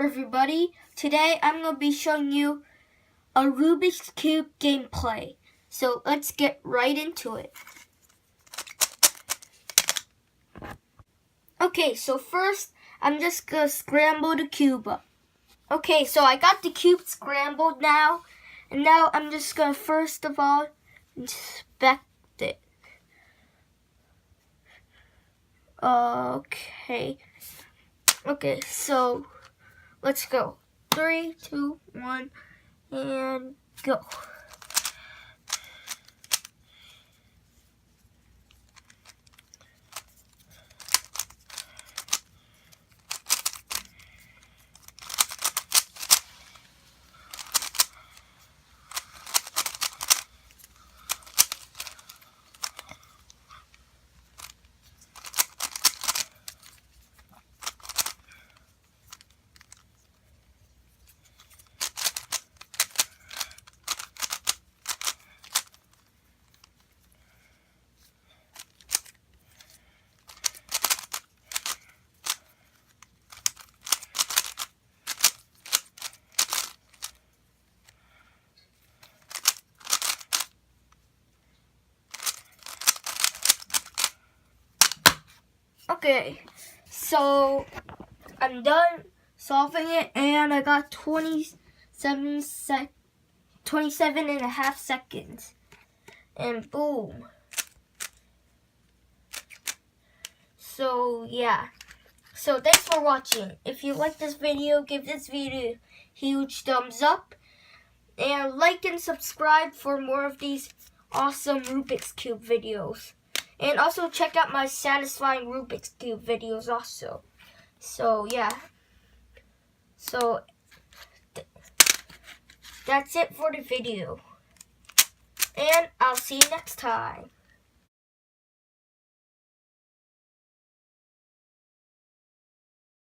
everybody? Today I'm going to be showing you a Rubik's Cube gameplay. So let's get right into it. Okay, so first I'm just going to scramble the cube up. Okay, so I got the cube scrambled now. And now I'm just going to first of all inspect it. Okay, so let's go. 3, 2, 1, and go. Okay, so I'm done solving it and I got 27 and a half seconds. And boom. So yeah. So thanks for watching. If you like this video, give this video a huge thumbs up. And like and subscribe for more of these awesome Rubik's Cube videos. And also check out my satisfying Rubik's Cube videos also. So yeah. So that's it for the video. And I'll see you next time.